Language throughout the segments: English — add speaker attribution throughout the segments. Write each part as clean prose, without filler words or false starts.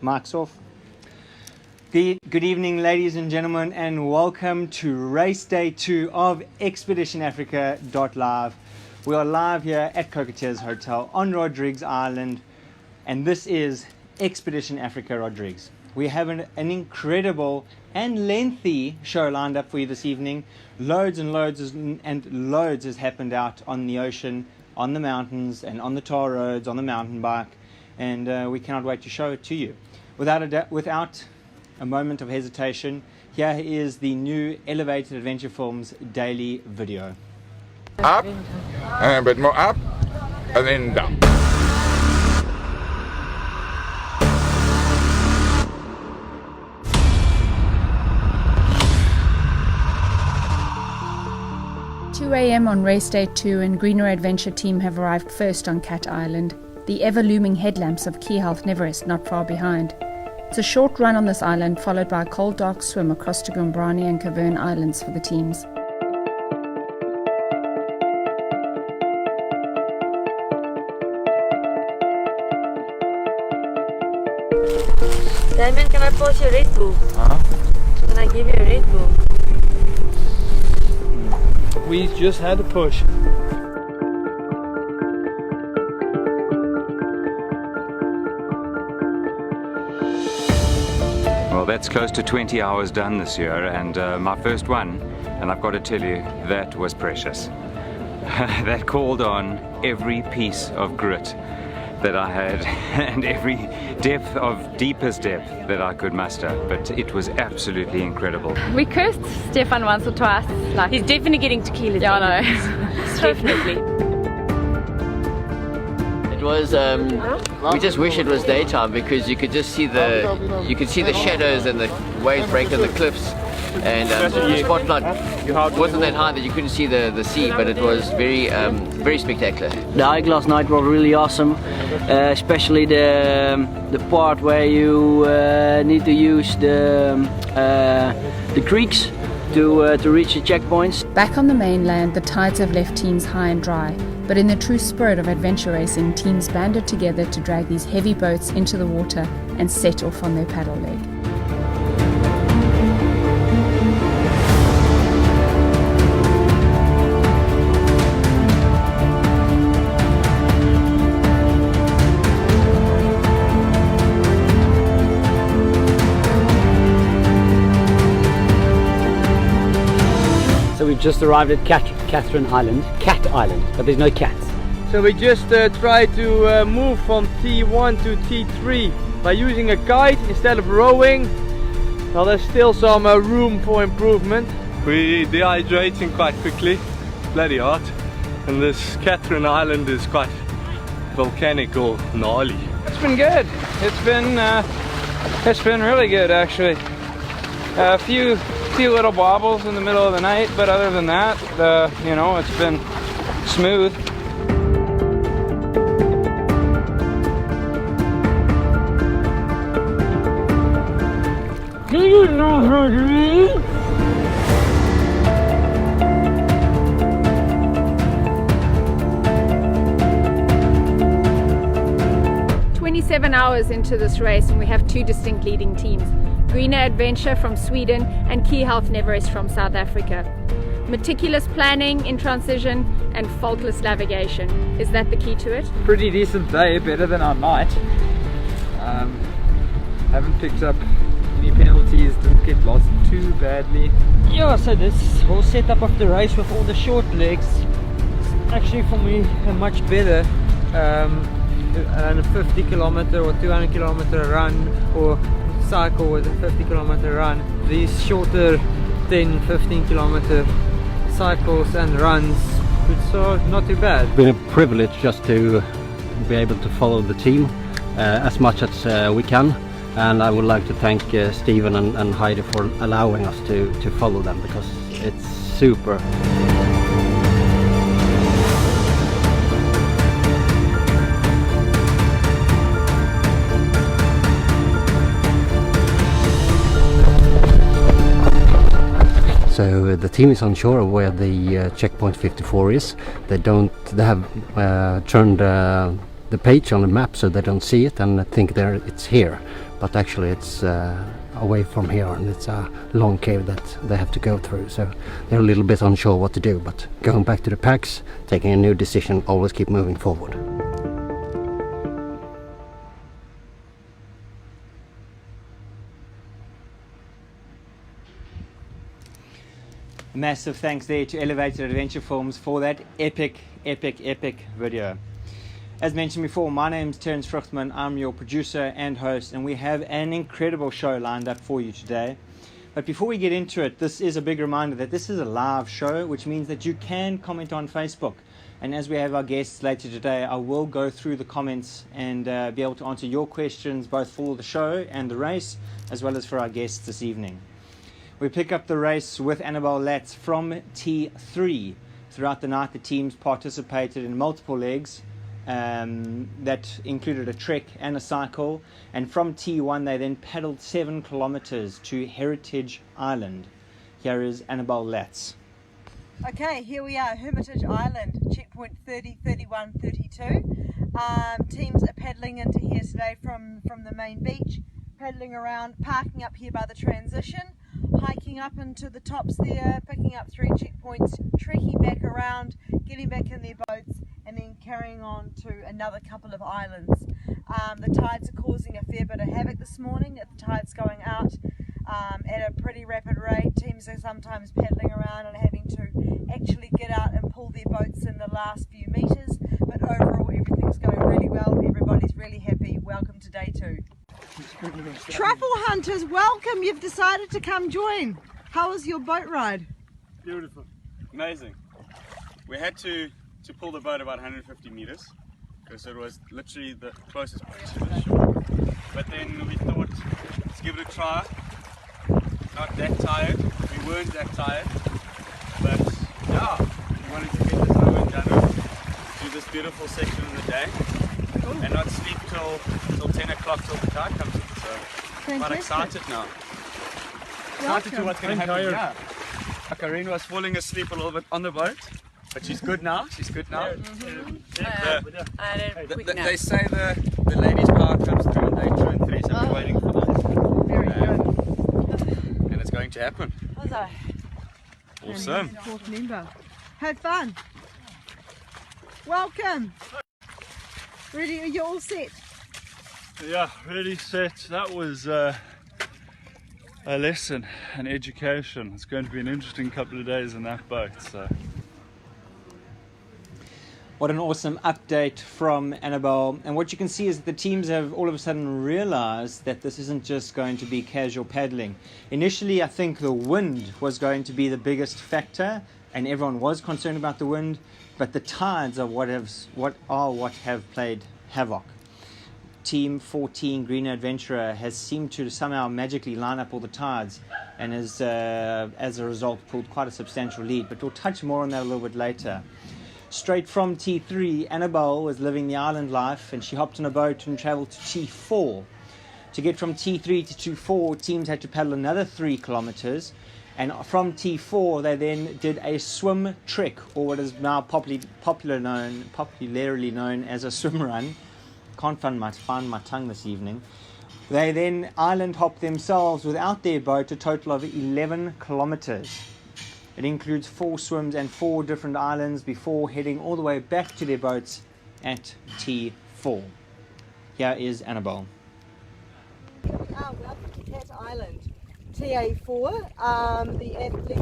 Speaker 1: Mic's off. Good evening, ladies and gentlemen, and welcome to race day 2 of ExpeditionAfrica.Live. We are live here at Cockatiers Hotel on Rodrigues Island, and this is Expedition Africa Rodrigues. We have an incredible and lengthy show lined up for you this evening. Loads has happened out on the ocean, on the mountains, and on the tar roads, on the mountain bike, and we cannot wait to show it to you. Without a moment of hesitation, here is the new Elevated Adventure Films daily video.
Speaker 2: Up, and a bit more up, and then down.
Speaker 3: AM on race day 2 and Greener Adventure team have arrived first on Cat Island, the ever-looming headlamps of Key Health Neverest not far behind. It's a short run on this island, followed by a cold dark swim across to Gombrani and Cavern Islands for the teams.
Speaker 4: Damien, can I pass you a Red Bull? Can I give you a Red Bull?
Speaker 5: We just had to push.
Speaker 6: Well, that's close to 20 hours done this year, and my first one, and I've got to tell you, that was precious. That called on every piece of grit that I had and every deepest depth that I could muster, but it was absolutely incredible.
Speaker 7: We cursed Stefan once or twice. Like,
Speaker 4: He's definitely getting tequila.
Speaker 7: yeah, I know.
Speaker 4: Definitely.
Speaker 8: It was. We just wish it was daytime because you could just see the shadows and the waves breaking the cliffs, and the spotlight wasn't that high that you couldn't see the sea, but it was very spectacular.
Speaker 9: The hike last night was really awesome, especially the part where you need to use the creeks to reach the checkpoints.
Speaker 3: Back on the mainland, the tides have left teams high and dry, but in the true spirit of adventure racing, teams banded together to drag these heavy boats into the water and set off on their paddle leg.
Speaker 9: So we've just arrived at Cat Island, but there's no cats.
Speaker 5: So we just tried to move from T1 to T3 by using a kite instead of rowing. Well, there's still some room for improvement.
Speaker 10: We're dehydrating quite quickly, bloody hot, and this Catherine Island is quite volcanic or gnarly.
Speaker 5: It's been good. It's been really good actually. A few little bobbles in the middle of the night, but other than that, it's been smooth. Do you know Rodrigues?
Speaker 7: Hours into this race, and we have 2 distinct leading teams, Greener Adventure from Sweden and Key Health Neverest from South Africa. Meticulous planning in transition and faultless navigation. Is that the key to it?
Speaker 5: Pretty decent day, better than our night. Haven't picked up any penalties, didn't get lost too badly. Yeah, so this whole setup of the race with all the short legs is actually for me much better. And a 50 kilometer or 200 kilometer run or cycle with a 50 kilometer run. These shorter 10-15 kilometer cycles and runs, it's not too bad.
Speaker 9: It's been a privilege just to be able to follow the team as much as we can, and I would like to thank Stephen and Heidi for allowing us to follow them, because it's super. So the team is unsure of where the checkpoint 54 is. They have turned the page on the map so they don't see it and think it's here, but actually it's away from here, and it's a long cave that they have to go through, so they're a little bit unsure what to do, but going back to the packs, taking a new decision, always keep moving forward.
Speaker 1: Massive thanks there to Elevated Adventure Films for that epic video. As mentioned before, my name's Terence Fruchtman. I'm your producer and host, and we have an incredible show lined up for you today. But before we get into it, this is a big reminder that this is a live show, which means that you can comment on Facebook. And as we have our guests later today, I will go through the comments and be able to answer your questions both for the show and the race, as well as for our guests this evening. We pick up the race with Annabelle Latz from T3. Throughout the night, the teams participated in multiple legs that included a trek and a cycle. And from T1, they then paddled 7 kilometers to Heritage Island. Here is Annabelle Latz.
Speaker 11: Okay, here we are, Hermitage Island, checkpoint 30, 31, 32. Teams are paddling into here today from the main beach, paddling around, parking up here by the transition, hiking up into the tops there, picking up 3 checkpoints, trekking back around, getting back in their boats, and then carrying on to another couple of islands. The tides are causing a fair bit of havoc this morning. The tide's going out at a pretty rapid rate. Teams are sometimes paddling around and having to actually get out and pull their boats in the last few meters, but overall everything's going really well. Everybody's really happy. Welcome to day 2. Truffle hunters, welcome. You've decided to come join. How was your boat ride?
Speaker 12: Beautiful, amazing. We had to pull the boat about 150 meters because it was literally the closest point to the shore. But then we thought, let's give it a try. Not that tired. We weren't that tired, but yeah, we wanted to get this over and done with, do this beautiful section of the day, and not sleep till 10 o'clock till the tide comes in. So quite excited now. Excited to what's going to happen. Yeah. Karina was falling asleep a little bit on the boat, but she's good now. She's good now. They say the ladies' power comes through on day 2 and 3, so we're waiting for that.
Speaker 11: Very good.
Speaker 12: And it's going to happen. Awesome.
Speaker 11: Fourth member. Have fun. Welcome. Ready? Are you all set?
Speaker 10: Yeah, ready, set. That was a lesson, an education. It's going to be an interesting couple of days in that boat. So.
Speaker 1: What an awesome update from Annabelle. And what you can see is that the teams have all of a sudden realized that this isn't just going to be casual paddling. Initially, I think the wind was going to be the biggest factor, and everyone was concerned about the wind, but the tides are what have played havoc. Team 14 Green Adventurer has seemed to somehow magically line up all the tides and has, as a result, pulled quite a substantial lead, but we'll touch more on that a little bit later. Straight from T3, Annabelle was living the island life, and she hopped on a boat and travelled to T4. To get from T3 to T4, teams had to paddle another 3 kilometers, and from T4 they then did a swim trek, or what is now popularly known as a swim run. Can't find my tongue this evening. They then island hopped themselves without their boat a total of 11 kilometers. It includes 4 swims and 4 different islands before heading all the way back to their boats at T4. Here is Annabelle.
Speaker 11: Welcome to Cat Island, TA4.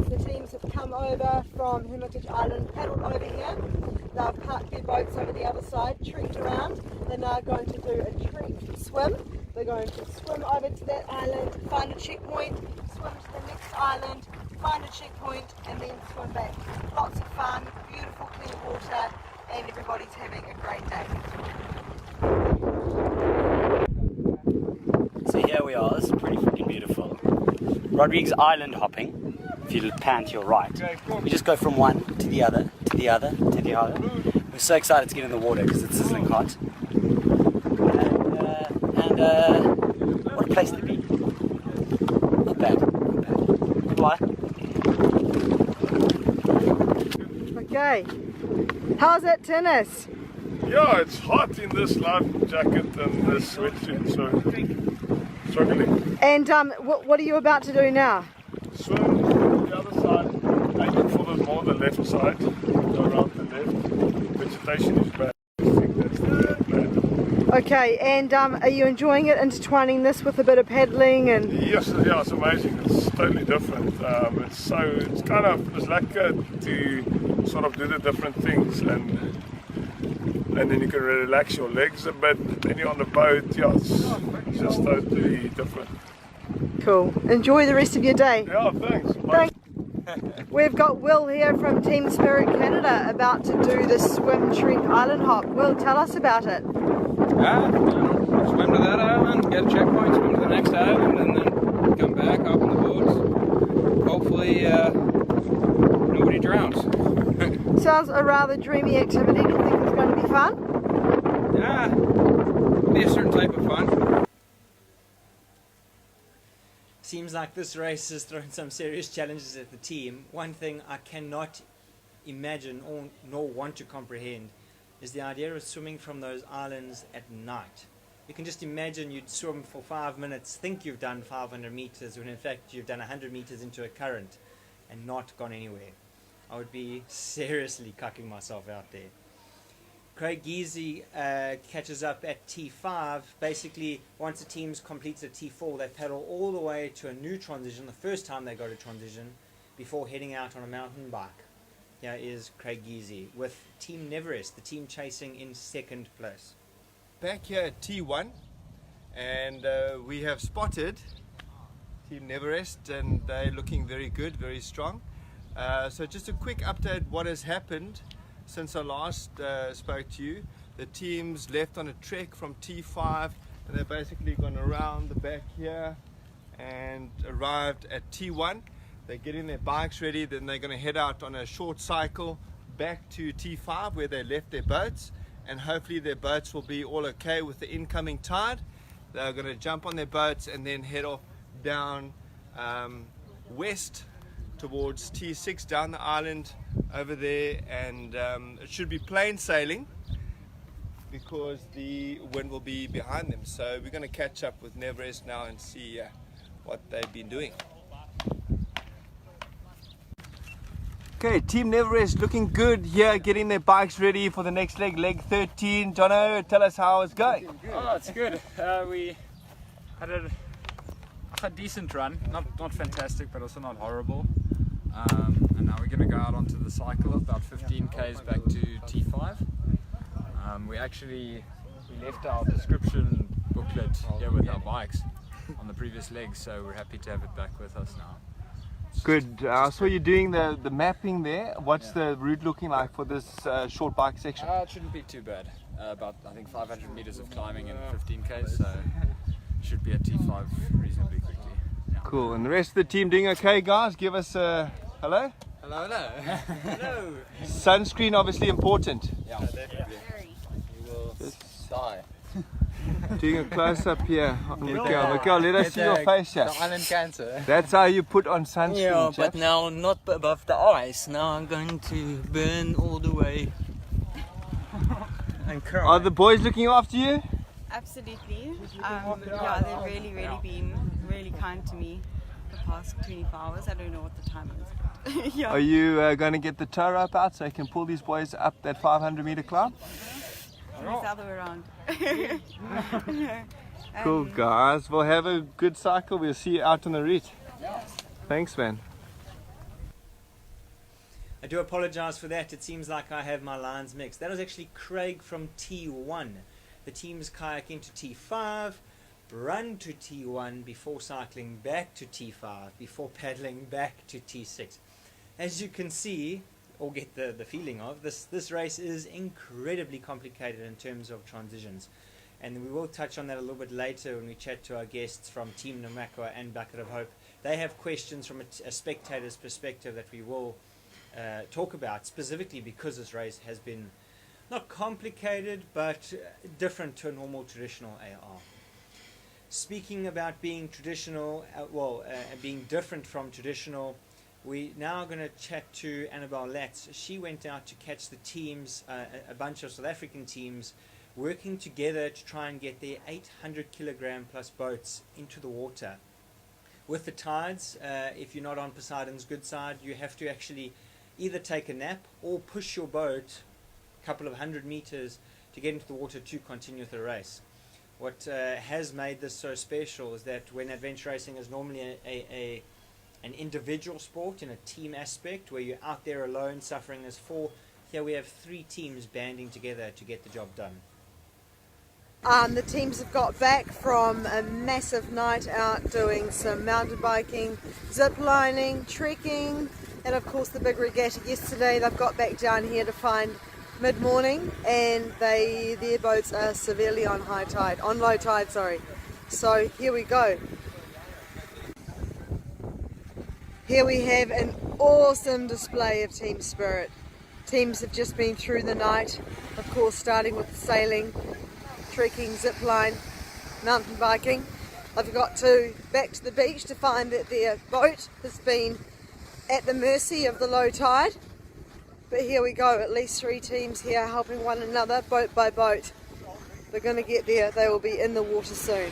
Speaker 11: The teams have come over from Hermitage Island, paddled over here. They've parked their boats over the other side, trekked around. They're now going to do a trek swim. They're going to swim over to that island, find a checkpoint, swim to the next island, find a checkpoint, and then swim back. Lots of fun, beautiful clear water, and everybody's having a great day.
Speaker 13: So here we are, this is pretty freaking beautiful. Rodrigues island hopping, if you pan to your right. We just go from one to the other, to the other, to the other. We're so excited to get in the water because it's sizzling hot. And what a place to be. Not bad. Goodbye.
Speaker 11: Okay, how's that tennis?
Speaker 14: Yeah, it's hot in this life jacket and this sweatsuit, so struggling.
Speaker 11: And what are you about to do now?
Speaker 14: Swim to the other side, aiming for the left side, go around the left. Vegetation is bad. I think that's the plan.
Speaker 11: Okay, and are you enjoying it, intertwining this with a bit of paddling and?
Speaker 14: Yes, yeah, it's amazing. It's totally different. It's like to sort of do the different things, and then you can relax your legs a bit. Then you're on the boat. Yeah, it's just totally different.
Speaker 11: Cool. Enjoy the rest of your day.
Speaker 14: Yeah, thanks.
Speaker 11: We've got Will here from Team Spirit Canada about to do the swim Shrink Island hop. Will, tell us about it.
Speaker 15: Swim to that island, get a checkpoint, swim to the next island, and then come back up in the boats. Hopefully nobody drowns.
Speaker 11: Sounds a rather dreamy activity. Do you think it's going to be fun?
Speaker 15: Yeah, it'll be a certain type of fun.
Speaker 1: Seems like this race has thrown some serious challenges at the team. One thing I cannot imagine nor want to comprehend is the idea of swimming from those islands at night. You can just imagine you'd swim for 5 minutes, think you've done 500 meters, when in fact you've done 100 meters into a current and not gone anywhere. I would be seriously cucking myself out there. Craig Geezy catches up at T5. Basically, once the team completes a T4, they paddle all the way to a new transition, the first time they go to transition, before heading out on a mountain bike. Here is Craig Geezy with Team Neverest, the team chasing in second place.
Speaker 16: Back here at T1, and we have spotted Team Neverest, and they're looking very good, very strong. So just a quick update what has happened since I last spoke to you. The team's left on a trek from T5, and they've basically gone around the back here and arrived at T1. They're getting their bikes ready, then they're going to head out on a short cycle back to T5 where they left their boats, and hopefully their boats will be all okay with the incoming tide. They're going to jump on their boats and then head off down west towards T6, down the island over there, and it should be plain sailing because the wind will be behind them. So we're going to catch up with Neverest now and see what they've been doing. Okay, Team Neverest looking good here, getting their bikes ready for the next leg, leg 13. Jono, tell us how it's going.
Speaker 17: Oh, it's good. We had a decent run, not fantastic, but also not horrible. And now we're going to go out onto the cycle, about 15 k's back to T5. We left our description booklet here with our bikes on the previous leg, so we're happy to have it back with us now.
Speaker 16: Good. I saw you doing the mapping there. What's the route looking like for this short bike section?
Speaker 17: It shouldn't be too bad. About, I think, 500 meters of climbing in 15 k's, so should be at T5 reasonably quickly. Yeah.
Speaker 16: Cool. And the rest of the team doing okay, guys? Give us a hello.
Speaker 17: Hello, hello. Hello.
Speaker 16: Sunscreen obviously important.
Speaker 17: Yeah, definitely. You will die.
Speaker 16: Doing a close up here on Miguel. Miguel, let us see your face here.
Speaker 18: The island cancer.
Speaker 16: That's how you put on sunscreen.
Speaker 18: Yeah,
Speaker 16: chaps.
Speaker 18: but now not above the eyes. Now I'm going to burn all the way. And cry.
Speaker 16: Are the boys looking after you?
Speaker 19: Absolutely. Yeah, they've really been really kind to me the past 24 hours. I don't know what the time is. But yeah.
Speaker 16: Are you going to get the tow rope out so you can pull these boys up that 500 meter climb?
Speaker 19: It's the other way around.
Speaker 16: Cool, guys. Well, have a good cycle. We'll see you out on the route. Thanks, man.
Speaker 1: I do apologize for that. It seems like I have my lines mixed. That was actually Craig from T1. The team's kayaking to T5, run to T1 before cycling back to T5, before paddling back to T6. As you can see, or get the feeling of, this race is incredibly complicated in terms of transitions. And we will touch on that a little bit later when we chat to our guests from Team Namakwa and Bucket of Hope. They have questions from a spectator's perspective that we will talk about, specifically because this race has been not complicated, but different to a normal traditional AR. Speaking about being traditional, being different from traditional, We now going to chat to Annabelle Latz. She went out to catch the teams, a bunch of South African teams, working together to try and get their 800 kilogram plus boats into the water. With the tides, if you're not on Poseidon's good side, you have to actually either take a nap or push your boat a couple of 100 meters to get into the water to continue the race. What has made this so special is that when adventure racing is normally an individual sport in a team aspect where you're out there alone suffering as four, here we have 3 teams banding together to get the job done.
Speaker 11: The teams have got back from a massive night out doing some mountain biking, zip lining, trekking, and of course the big regatta yesterday. They've got back down here to find mid-morning, and their boats are severely on low tide, sorry. So here we go. Here we have an awesome display of team spirit. Teams have just been through the night, of course starting with sailing, trekking, zip line, mountain biking. They've got back to the beach to find that their boat has been at the mercy of the low tide. But here we go, at least 3 teams here helping one another, boat by boat. They're going to get there, they will be in the water soon.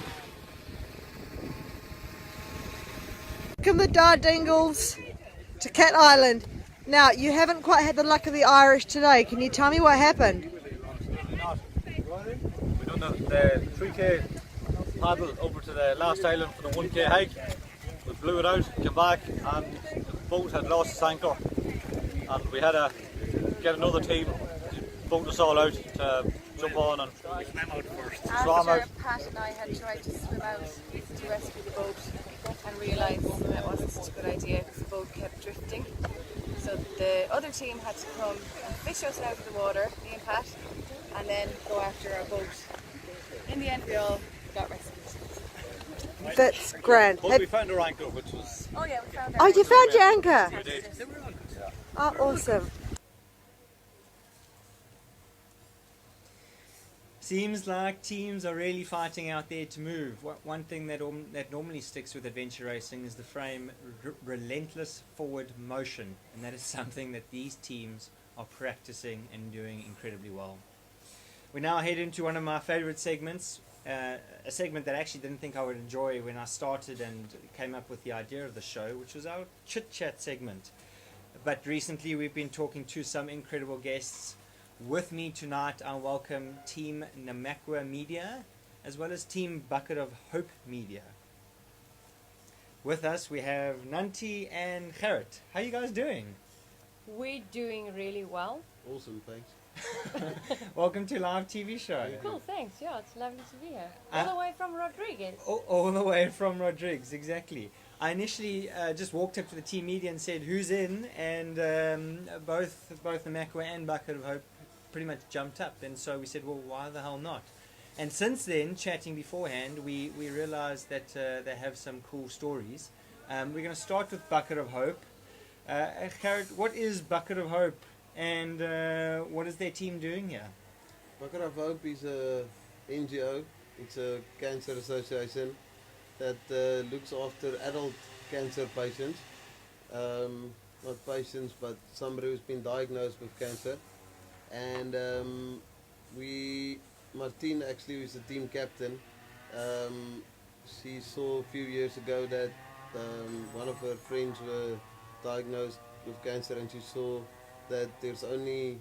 Speaker 11: Welcome the Dardingles to Cat Island. Now, you haven't quite had the luck of the Irish today. Can you tell me what happened?
Speaker 20: We done the 3k paddle over to the last island for the 1k hike. We blew it out, came back, and the boat had lost its anchor. And we had to get another team to boat us all out to jump on and swim out first.
Speaker 3: After Pat and I had tried to swim out to rescue the boat and realised that wasn't such a good idea because the boat kept drifting. So the other team had to come and fish us out of the water, me and Pat, and then go after our boat. In the end we all got rescued.
Speaker 11: That's grand.
Speaker 20: But we found our anchor, which was...
Speaker 3: Oh yeah, we found
Speaker 11: Oh, you found your anchor?
Speaker 20: Yeah.
Speaker 11: Oh, awesome.
Speaker 1: Seems like teams are really fighting out there to move. One thing that normally sticks with adventure racing is the frame relentless forward motion, and that is something that these teams are practicing and doing incredibly well. We now head into one of my favorite segments, a segment that I actually didn't think I would enjoy when I started and came up with the idea of the show, which was our chit-chat segment. But recently we've been talking to some incredible guests. With me tonight, I welcome Team Namakwa Media, as well as Team Bucket of Hope Media. With us, we have Nanti and Gerrit. How are you guys doing?
Speaker 4: We're doing really well.
Speaker 21: Awesome, thanks.
Speaker 1: Welcome to Live TV Show.
Speaker 4: Cool, thanks. Yeah, it's lovely to be here. All the way from Rodrigues.
Speaker 1: All the way from Rodrigues, exactly. I initially just walked up to the team media and said, who's in? And both Namakwa and Bucket of Hope pretty much jumped up, and so we said, well, why the hell not? And since then, chatting beforehand, we realized that they have some cool stories. We're going to start with Bucket of Hope. Gerrit, what is Bucket of Hope, and what is their team doing here?
Speaker 21: Bucket of Hope is a NGO. It's a cancer association that looks after adult cancer patients. Not patients, but somebody who's been diagnosed with cancer. And Martine actually was the team captain. She saw a few years ago that one of her friends were diagnosed with cancer, and she saw that there's only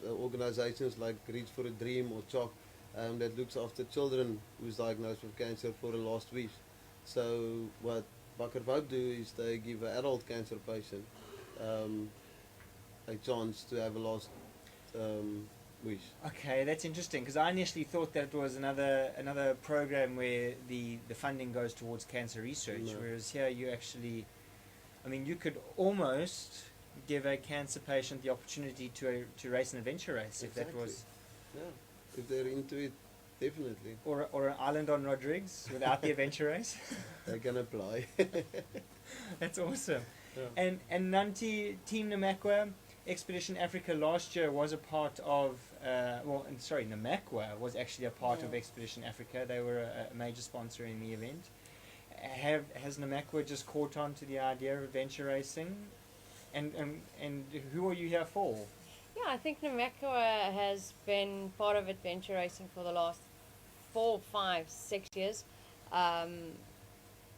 Speaker 21: organizations like Reach for a Dream or CHOC that looks after children who's diagnosed with cancer for a last wish. So what Bucket of Hope do is they give an adult cancer patient a chance to have a last wish.
Speaker 1: Okay, that's interesting, because I initially thought that it was another program where the funding goes towards cancer research,
Speaker 21: No.
Speaker 1: whereas here you actually, I mean, you could almost give a cancer patient the opportunity to race an adventure race, if that was...
Speaker 21: Yeah, if they're into it, definitely.
Speaker 1: Or an island on Rodrigues without the adventure race.
Speaker 21: They can apply.
Speaker 1: That's awesome.
Speaker 21: Yeah.
Speaker 1: And Nanti, Team Namakwa, Expedition Africa last year was a part of, Namakwa was actually a part of Expedition Africa. They were a major sponsor in the event. has Namakwa just caught on to the idea of adventure racing? And who are you here for?
Speaker 4: Yeah, I think Namakwa has been part of adventure racing for the last 4, 5, 6 years.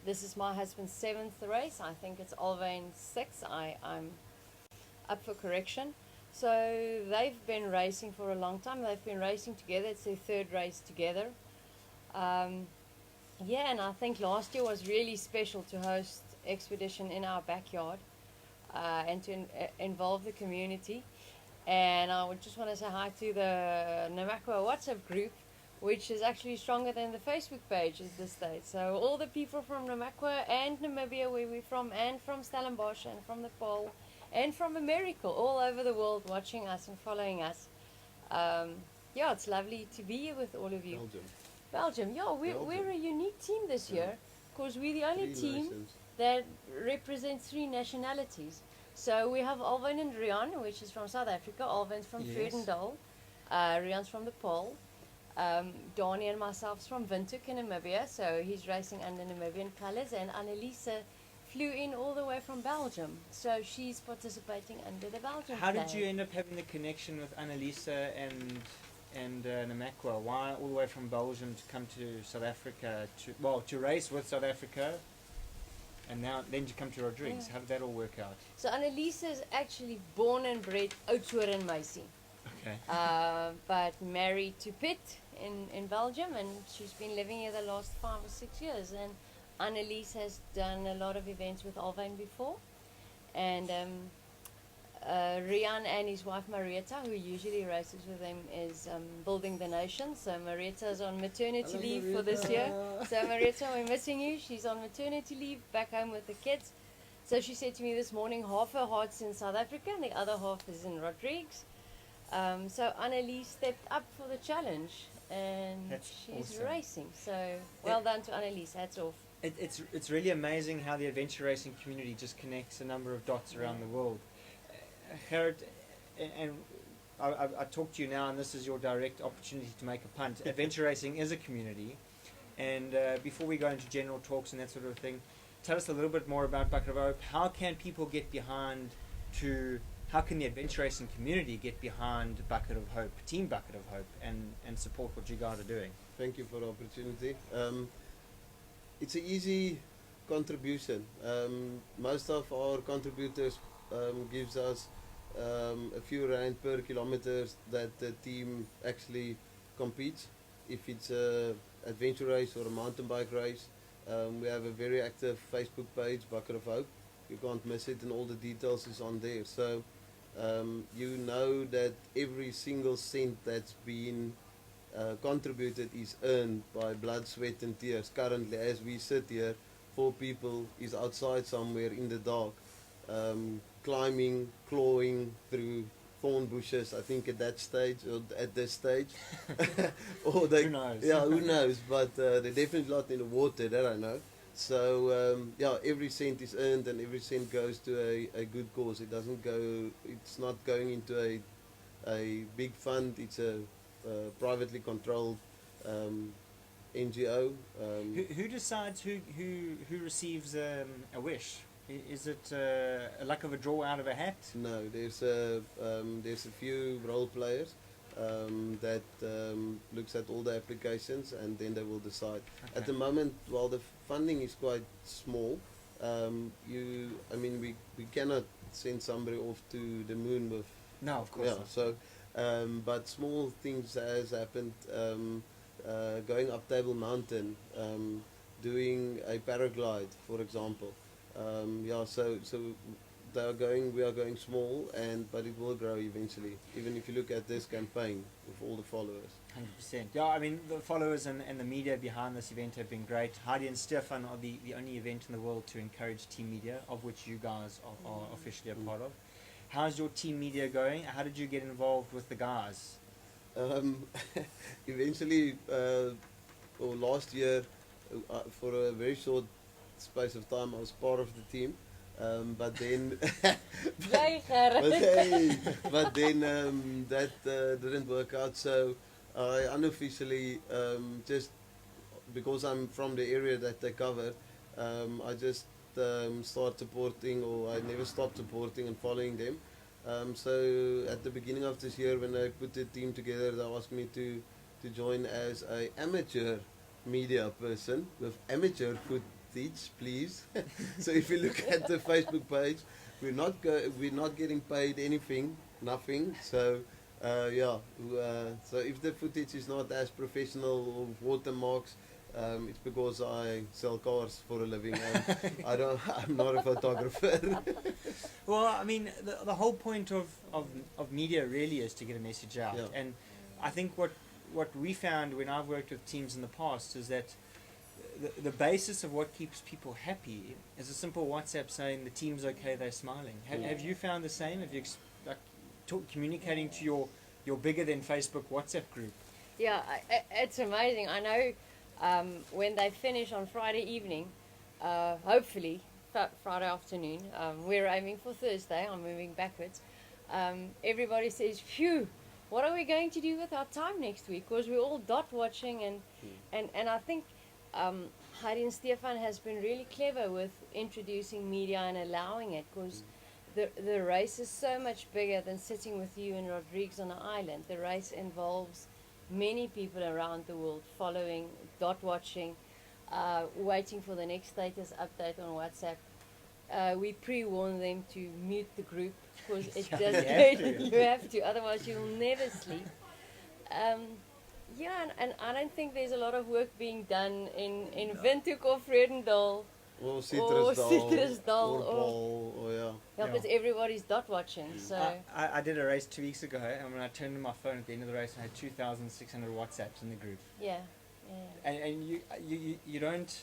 Speaker 4: This is my husband's 7th race. I think it's Alvain's 6th. I'm up for correction. So they've been racing for a long time. They've been racing together. It's their 3rd race together. Yeah, and I think last year was really special to host Expedition in our backyard and to involve the community. And I would just want to say hi to the Namakwa WhatsApp group, which is actually stronger than the Facebook page at this stage. So all the people from Namakwa and Namibia, where we're from, and from Stellenbosch and from the Pole and from America, all over the world watching us and following us. Yeah, it's lovely to be here with all of you. Belgium, yeah, we're a unique team this year, because we're the only team that represents 3 nationalities. So we have Alvin and Rian, which is from South Africa. Alvin's from Vredendal. Rian's from the Pole. Donnie and myself's from Windhoek in Namibia, so he's racing under Namibian colours. And Annalisa flew in all the way from Belgium, so she's participating under the Belgian
Speaker 1: How
Speaker 4: flag.
Speaker 1: did you end up having the connection with Annalisa and Namakwa? Why all the way from Belgium to come to South Africa to race with South Africa, and then to come to Rodrigues?
Speaker 4: Yeah.
Speaker 1: How did that all work out?
Speaker 4: So Annalisa is actually born and bred Oudtshoorn in Meisie.
Speaker 1: Okay.
Speaker 4: But married to Pitt in Belgium, and she's been living here the last 5 or 6 years. And Annalise has done a lot of events with Alvin before. And Rian and his wife Marietta, who usually races with him, is building the nation. So Marietta's on maternity leave for this year. So Marietta, we're missing you. She's on maternity leave back home with the kids. So she said to me this morning, half her heart's in South Africa and the other half is in Rodrigues. So Annalise stepped up for the challenge, and she's
Speaker 1: awesome.
Speaker 4: Racing. So well done to Annalise. Hats off.
Speaker 1: It's really amazing how the adventure racing community just connects a number of dots around the world. Gerard, and I talk to you now, and this is your direct opportunity to make a punt. Adventure racing is a community, and before we go into general talks and that sort of thing, tell us a little bit more about Bucket of Hope. How can people get behind how can the adventure racing community get behind Bucket of Hope, Team Bucket of Hope, and support what you guys are doing?
Speaker 21: Thank you for the opportunity. It's an easy contribution. Most of our contributors gives us a few rand per kilometers that the team actually competes. If it's a adventure race or a mountain bike race, we have a very active Facebook page, Bucket of Hope. You can't miss it, and all the details is on there. So you know that every single cent that's been contributed is earned by blood, sweat and tears. Currently, as we sit here, 4 people is outside somewhere in the dark, climbing, clawing through thorn bushes, I think at that stage, or at this stage. Or they,
Speaker 1: who knows?
Speaker 21: Yeah, who knows, but they're definitely not in the water, that I know. So yeah, every cent is earned, and every cent goes to a good cause. It doesn't go, it's not going into a big fund. It's a privately controlled NGO.
Speaker 1: Who decides who receives a wish? Is it a luck of a draw out of a hat?
Speaker 21: No, there's a few role players that looks at all the applications, and then they will decide.
Speaker 1: Okay.
Speaker 21: At the moment, while the funding is quite small, we cannot send somebody off to the moon with.
Speaker 1: No, of course not.
Speaker 21: So, but small things has happened. Going up Table Mountain, doing a paraglide, for example. So they are going. We are going small, but it will grow eventually. Even if you look at this campaign with all the followers.
Speaker 1: 100%. Yeah, I mean the followers and the media behind this event have been great. Heidi and Stefan are the only event in the world to encourage team media, of which you guys are officially a part of. How's your team media going? How did you get involved with the guys?
Speaker 21: Eventually, or last year, for a very short space of time, I was part of the team. But then that didn't work out, so I unofficially, just because I'm from the area that they cover, I just start supporting, or I never stopped supporting and following them. So at the beginning of this year, when I put the team together, they asked me to join as a amateur media person with amateur footage, please. So if you look at the Facebook page, we're not getting paid anything, nothing. So yeah, so if the footage is not as professional or watermarks, it's because I sell cars for a living. I'm not a photographer.
Speaker 1: Well, I mean, the whole point of media really is to get a message out.
Speaker 21: Yeah.
Speaker 1: And I think what we found when I've worked with teams in the past is that the basis of what keeps people happy is a simple WhatsApp saying the team's okay, they're smiling. Have you found the same? Have you communicating to your bigger than Facebook WhatsApp group?
Speaker 4: Yeah, it's amazing. I know when they finish on Friday evening, hopefully Friday afternoon, we're aiming for Thursday, I'm moving backwards, everybody says, phew, what are we going to do with our time next week? Because we're all dot watching, and I think Heidi and Stefan has been really clever with introducing media and allowing it, because the race is so much bigger than sitting with you and Rodrigues on an island. The race involves many people around the world following, dot watching, waiting for the next status update on WhatsApp. We pre-warn them to mute the group, because it does. You have to, otherwise you'll never sleep. Yeah, and I don't think there's a lot of work being done in Windhoek or Vredendal
Speaker 21: or Citrusdal or
Speaker 4: Paul,
Speaker 21: yeah,
Speaker 4: because everybody's dot watching. So
Speaker 1: I did a race 2 weeks ago, and when I turned on my phone at the end of the race, I had 2,600 WhatsApps in the group.
Speaker 4: Yeah.
Speaker 1: And you don't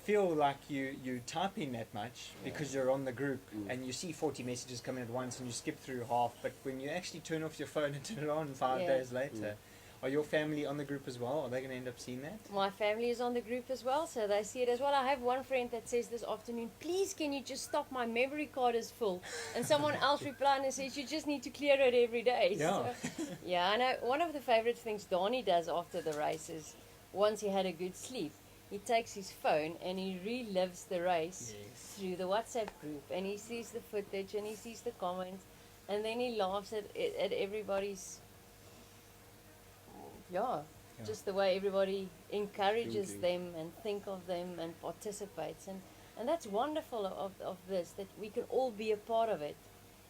Speaker 1: feel like you typing that much because you're on the group and you see 40 messages coming at once and you skip through half, but when you actually turn off your phone and turn it on 5 days later, are your family on the group as well? Are they going to end up seeing that?
Speaker 4: My family is on the group as well, so they see it as well. I have one friend that says this afternoon, please can you just stop, my memory card is full. And someone else replied and says, you just need to clear it every day.
Speaker 1: Yeah.
Speaker 4: So, yeah, I know one of the favorite things Donnie does after the race is, once he had a good sleep, he takes his phone and he relives the race through the WhatsApp group, and he sees the footage and he sees the comments, and then he laughs at everybody's, just the way everybody encourages them and think of them and participates, and that's wonderful of this, that we can all be a part of it,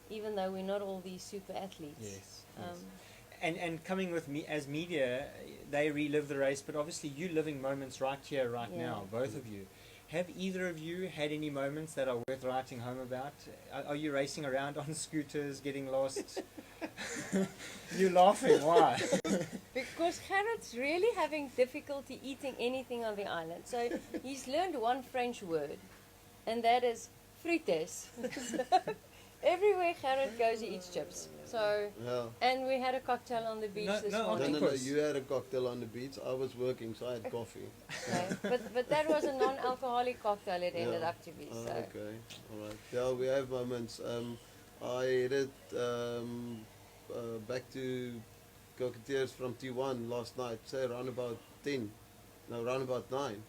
Speaker 4: even though we're not all these super athletes.
Speaker 1: Yes. And coming with me as media, they relive the race, but obviously you living moments right here, right now, both of you. Have either of you had any moments that are worth writing home about? Are you racing around on scooters, getting lost? You're laughing, why?
Speaker 4: Because Gerard's really having difficulty eating anything on the island. So he's learned one French word, and that is frites. Everywhere Gerard goes, he eats chips. So, and we had a cocktail on the beach this morning.
Speaker 21: No, you had a cocktail on the beach. I was working, so I had coffee.
Speaker 4: Okay. But that was a non-alcoholic cocktail, it ended up to be. So.
Speaker 21: Okay, all right. Yeah, we have moments. I headed back to Cockatiers from T1 last night, say around about 9,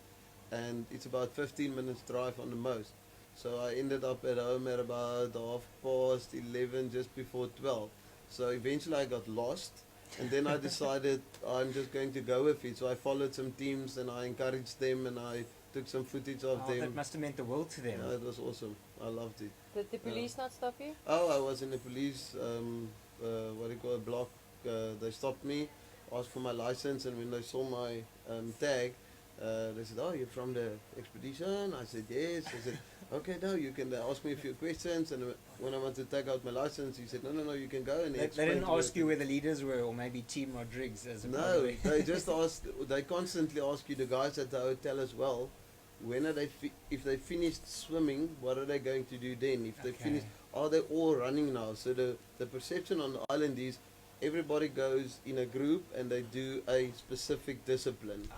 Speaker 21: and it's about 15 minutes drive on the most. So I ended up at home at about 11:30, just before 12. So eventually I got lost, and then I decided I'm just going to go with it. So I followed some teams and I encouraged them, and I took some footage of them.
Speaker 1: That must have meant the world to them.
Speaker 21: Yeah, it was awesome. I loved it.
Speaker 4: Did the police not stop you?
Speaker 21: Oh, I was in the police, block. They stopped me, asked for my license, and when they saw my tag, they said, oh, you're from the expedition? I said, yes. I said, okay, now you can ask me a few questions, and when I wanted to take out my license, he said, no, you can go. And
Speaker 1: they didn't ask you where the leaders were, or maybe Team Rodrigues as a
Speaker 21: No, they just asked, they constantly ask you, the guys at the hotel as well, when are they, if they finished swimming, what are they going to do then? If they finished, are they all running now? So the perception on the island is, everybody goes in a group and they do a specific discipline.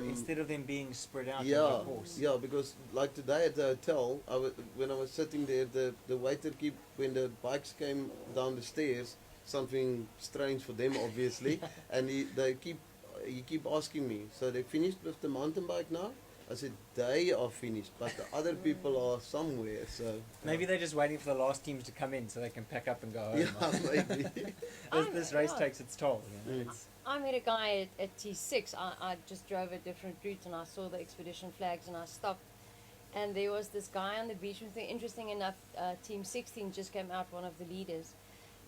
Speaker 1: Instead of them being spread out.
Speaker 21: Yeah, because like today at the hotel, when I was sitting there, the waiter when the bikes came down the stairs, something strange for them obviously, and he keep asking me, so they finished with the mountain bike now? I said, they are finished, but the other people are somewhere, so...
Speaker 1: Maybe they're just waiting for the last teams to come in so they can pack up and go home.
Speaker 21: Yeah, maybe.
Speaker 1: This race takes its toll. You know?
Speaker 4: I met a guy at T6. I just drove a different route and I saw the expedition flags and I stopped. And there was this guy on the beach with me. Interesting enough, Team 16 just came out, one of the leaders.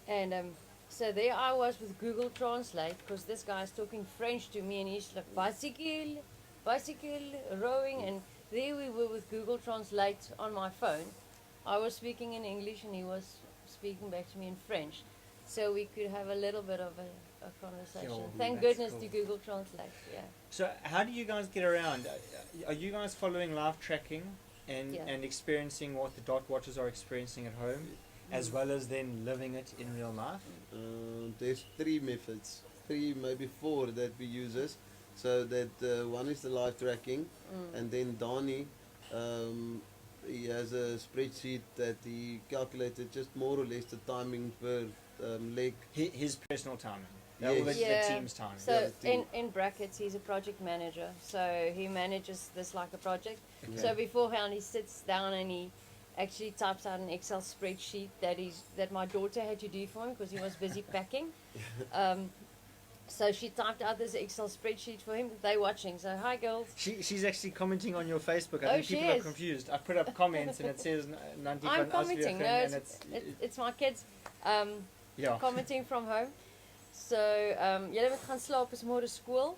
Speaker 4: And so there I was with Google Translate, because this guy is talking French to me and he's like, bicycle, rowing. And there we were with Google Translate on my phone. I was speaking in English and he was speaking back to me in French. So we could have a little bit of a conversation.
Speaker 1: Sure,
Speaker 4: Thank
Speaker 1: that's
Speaker 4: goodness
Speaker 1: cool.
Speaker 4: to Google Translate, yeah.
Speaker 1: So how do you guys get around? Are you guys following live tracking and,
Speaker 4: Yeah.
Speaker 1: and experiencing what the dot watchers are experiencing at home, as well as then living it in real life?
Speaker 21: There's 3 methods, 3 maybe 4 that we use. So that one is the live tracking, and then Donnie, he has a spreadsheet that he calculated just more or less the timing per leg.
Speaker 1: His personal timing.
Speaker 21: Yes.
Speaker 4: Yeah.
Speaker 1: The team's timing.
Speaker 4: So in brackets, he's a project manager. So he manages this like a project.
Speaker 21: Okay.
Speaker 4: So beforehand, he sits down and he actually types out an Excel spreadsheet that my daughter had to do for him because he was busy packing. So she typed out this Excel spreadsheet for him. They're watching. So hi girls.
Speaker 1: She's actually commenting on your Facebook. I
Speaker 4: Oh,
Speaker 1: think
Speaker 4: she
Speaker 1: people are
Speaker 4: is.
Speaker 1: confused. I put up comments and it says Nanti
Speaker 4: I'm
Speaker 1: van
Speaker 4: commenting.
Speaker 1: Asliegen,
Speaker 4: No,
Speaker 1: and
Speaker 4: it's my kids
Speaker 1: Yeah.
Speaker 4: commenting from home. So julle moet gaan slaap, is môre skool.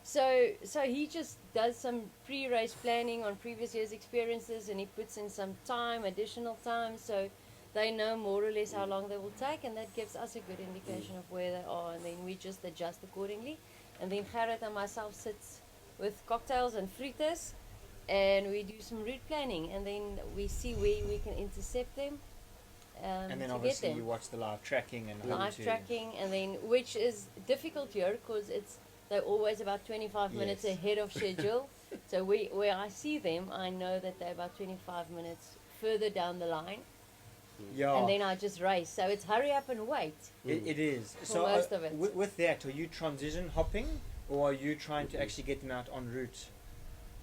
Speaker 4: So he just does some pre-race planning on previous year's experiences, and he puts in some time, additional time, so they know more or less how long they will take, and that gives us a good indication of where they are, and then we just adjust accordingly. And then Gerrit and myself sits with cocktails and frites, and we do some route planning, and then we see where we can intercept them.
Speaker 1: And then
Speaker 4: to
Speaker 1: obviously
Speaker 4: get them.
Speaker 1: you watch the live tracking and
Speaker 4: Live tracking, and then which is difficult here because they're always about 25 minutes
Speaker 1: Yes.
Speaker 4: ahead of schedule. So where I see them, I know that they're about 25 minutes further down the line.
Speaker 1: Yeah.
Speaker 4: And then I just race. So it's hurry up and wait.
Speaker 1: It is.
Speaker 4: For
Speaker 1: So
Speaker 4: most of it.
Speaker 1: with that, are you transition hopping, or are you trying to actually get them out en route?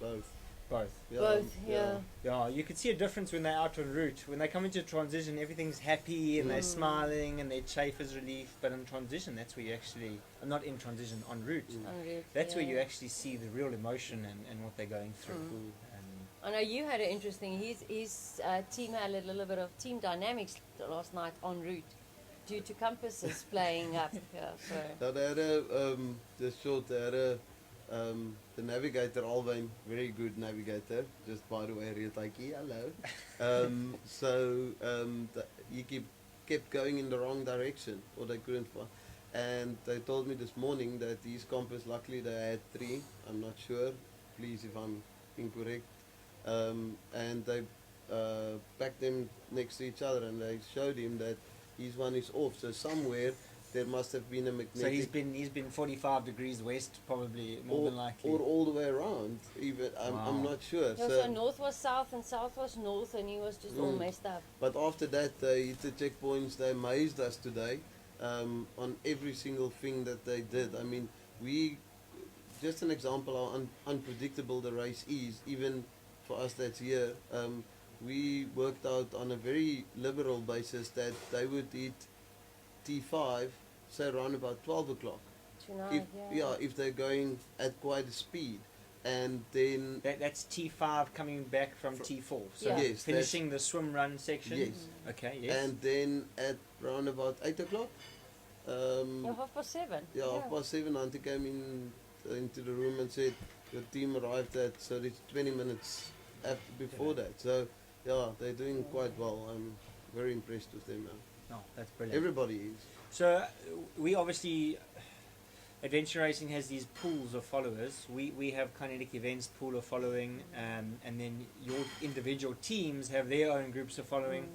Speaker 21: Both.
Speaker 1: Both.
Speaker 21: Yeah,
Speaker 4: Both, yeah.
Speaker 1: Yeah, you can see a difference when they're out en route. When they come into transition, everything's happy and they're smiling and their chafe is relief. But in transition, that's where you actually, not in transition, en route.
Speaker 4: En route,
Speaker 1: That's where you
Speaker 4: yeah.
Speaker 1: actually see the real emotion and what they're going through.
Speaker 4: I know you had an interesting, his team had a little bit of team dynamics last night en route due to compasses playing up. Yeah, so.
Speaker 21: So they had the navigator, Alwyn, very good navigator, just by the way, Rietaiki, hello. He kept going in the wrong direction, or they couldn't find. And they told me this morning that his compass, luckily they had 3, I'm not sure, please if I'm incorrect. And they packed them next to each other and they showed him that his one is off. So somewhere there must have been a magnetic...
Speaker 1: So he's been 45 degrees west, probably, more than likely.
Speaker 21: Or all the way around, even, I'm not sure.
Speaker 4: Yeah, so north was south and south was north, and he was just all messed up.
Speaker 21: But after that, they hit the checkpoints. They amazed us today on every single thing that they did. I mean, just an example how unpredictable the race is, even for us that's here. We worked out on a very liberal basis that they would hit T5, say around about 12 o'clock.
Speaker 4: Tonight,
Speaker 21: If they're going at quite a speed. And then
Speaker 1: that's T5 coming back from T4. So
Speaker 21: yes,
Speaker 1: finishing the swim run section.
Speaker 21: Yes.
Speaker 1: Okay. Yes.
Speaker 21: And then at round about 8 o'clock.
Speaker 4: 7:30.
Speaker 21: Yeah, 7:30. Auntie came into the room and said your team arrived at. So it's 20 minutes before that. So yeah, they're doing quite well. I'm very impressed with them now.
Speaker 1: Oh, that's brilliant.
Speaker 21: Everybody is.
Speaker 1: So we obviously. Adventure Racing has these pools of followers. We have Kinetic Events pool of following, and then your individual teams have their own groups of following.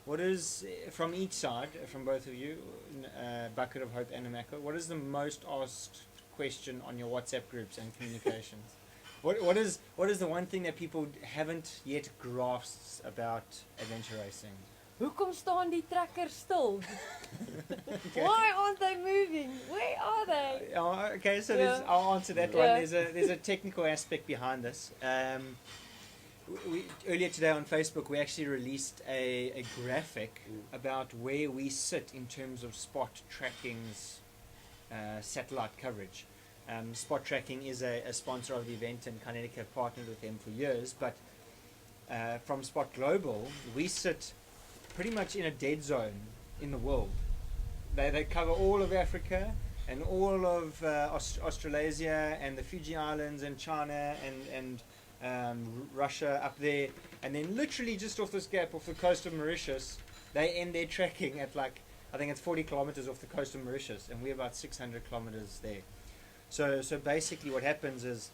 Speaker 1: What is, from each side, from both of you, Bucket of Hope and Amako, what is the most asked question on your WhatsApp groups and communications? What is the one thing that people haven't yet grasped about adventure racing?
Speaker 4: hoekom staan die trekkers stil? Why aren't they moving? Where are they?
Speaker 1: Okay, so I'll answer that one. There's a technical aspect behind this. Earlier today on Facebook, we actually released a graphic about where we sit in terms of Spot Tracking's satellite coverage. Spot Tracking is a sponsor of the event, and Kinetic have partnered with them for years, but from Spot Global, we sit pretty much in a dead zone in the world. They cover all of Africa and all of Australasia and the Fiji Islands and China and Russia up there, and then literally just off this gap off the coast of Mauritius, they end their tracking at like, I think it's 40 kilometers off the coast of Mauritius, and we're about 600 kilometers there. So basically what happens is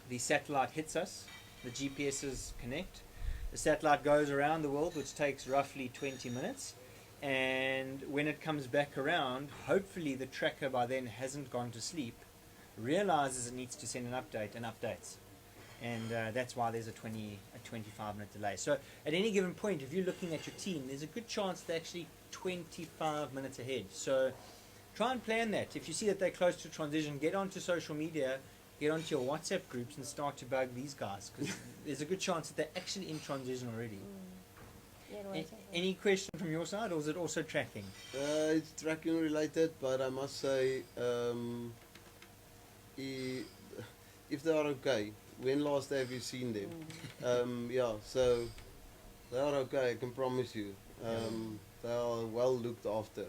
Speaker 1: the satellite hits us, the GPSs connect, the satellite goes around the world, which takes roughly 20 minutes, and when it comes back around, hopefully the tracker by then hasn't gone to sleep, realizes it needs to send an update, and updates. And that's why there's a 25-minute delay. So at any given point, if you're looking at your team, there's a good chance they're actually 25 minutes ahead. So try and plan that. If you see that they're close to transition, get onto social media, get onto your WhatsApp groups and start to bug these guys, because there's a good chance that they're actually in transition already. Any question from your side, or is it also tracking?
Speaker 21: It's tracking related, but I must say, if they are okay, when last have you seen them? Yeah, so they are okay, I can promise you. They are well looked after.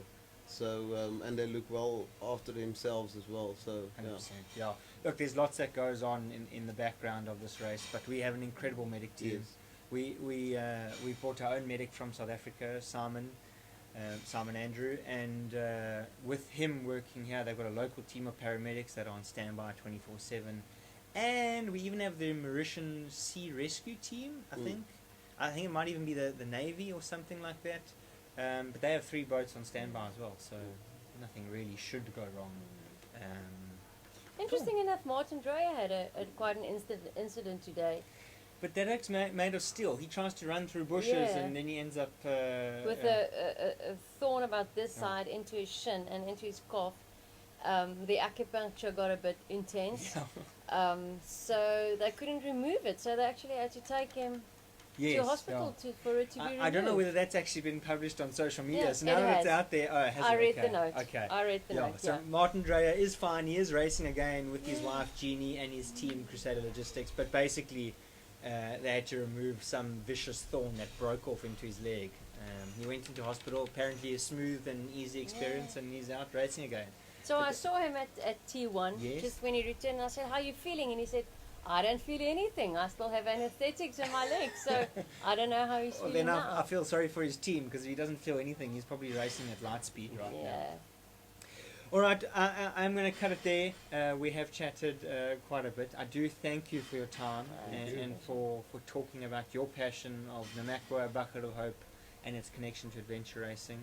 Speaker 21: So and they look well after themselves as well. So
Speaker 1: 100%, yeah. Look, there's lots that goes on in the background of this race, but we have an incredible medic team.
Speaker 21: Yes.
Speaker 1: We brought our own medic from South Africa, Simon Andrew, and with him working here, they've got a local team of paramedics that are on standby 24/7, and we even have the Mauritian Sea Rescue Team. I think it might even be the Navy or something like that. But they have 3 boats on standby as well, so nothing really should go wrong.
Speaker 4: Interesting enough, Martin Dreyer had quite an incident today.
Speaker 1: But that axe made of steel. He tries to run through bushes and then he ends up
Speaker 4: with a thorn about this side into his shin and into his calf. The acupuncture got a bit intense, so they couldn't remove it. So they actually had to take him to a hospital for it to be removed.
Speaker 1: I don't know whether that's actually been published on social media.
Speaker 4: Yes,
Speaker 1: so now that it's out there,
Speaker 4: I read the note.
Speaker 1: Okay.
Speaker 4: I read the note.
Speaker 1: So Martin Dreyer is fine. He is racing again with his wife Jeannie and his team Crusader Logistics. But basically, they had to remove some vicious thorn that broke off into his leg. He went into hospital. Apparently, a smooth and easy experience, and he's out racing again.
Speaker 4: So I saw him at T1 just when he returned. I said, "How are you feeling?" And he said, "I don't feel anything. I still have anesthetics in my legs, so I don't know how he's feeling now."
Speaker 1: I feel sorry for his team, because if he doesn't feel anything, he's probably racing at light speed right now. All right, I'm going to cut it there. We have chatted quite a bit. I do thank you for your time and for talking about your passion of Namakwa, Bucket of Hope, and its connection to adventure racing.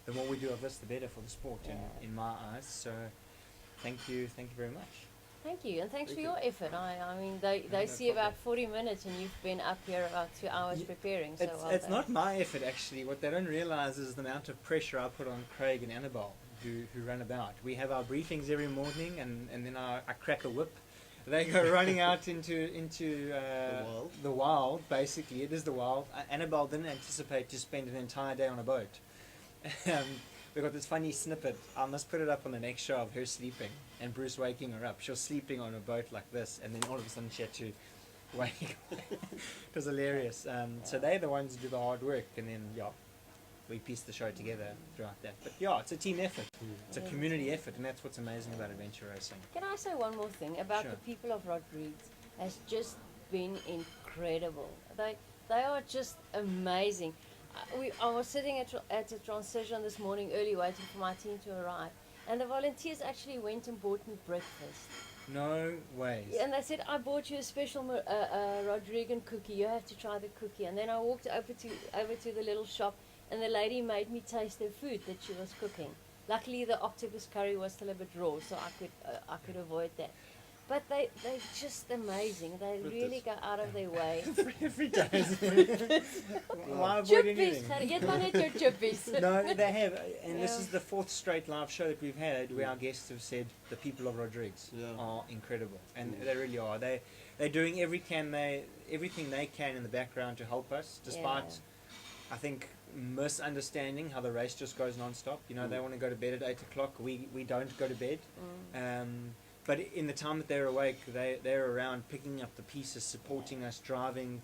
Speaker 1: The more we do of this, the better for the sport, in my eyes. So thank you very much.
Speaker 4: Thank you, and thanks for your effort. I mean, they see about 40 minutes, and you've been up here about 2 hours preparing. So
Speaker 1: it's not my effort, actually. What they don't realize is the amount of pressure I put on Craig and Annabelle, who run about. We have our briefings every morning, and then I crack a whip. They go running out into the wild. Basically, it is the wild. Annabelle didn't anticipate to spend an entire day on a boat. We got this funny snippet. I must put it up on the next show of her sleeping and Bruce waking her up. She was sleeping on a boat like this, and then all of a sudden she had to wake. It was hilarious. So they're the ones who do the hard work, and then we piece the show together throughout that. But it's a team effort. It's a community effort, and that's what's amazing about adventure racing.
Speaker 4: Can I say one more thing about the people of Rodrigues? Has just been incredible. They are just amazing. I was sitting at a transition this morning early, waiting for my team to arrive, and the volunteers actually went and bought me breakfast.
Speaker 1: No ways.
Speaker 4: And they said, "I bought you a special Rodrigues cookie. You have to try the cookie." And then I walked over to the little shop, and the lady made me taste the food that she was cooking. Luckily, the octopus curry was still a bit raw, so I could avoid that. But they're just amazing. They really go out of their way.
Speaker 1: Every day. Why avoid anything?
Speaker 4: Get one at your chippies.
Speaker 1: No, they have. And this is the 4th straight live show that we've had where our guests have said the people of Rodrigues are incredible. And they really are. They're doing everything they can in the background to help us, despite, I think, misunderstanding how the race just goes non-stop. You know, they want to go to bed at 8 o'clock. We don't go to bed. But in the time that they're awake, they're around picking up the pieces, supporting us, driving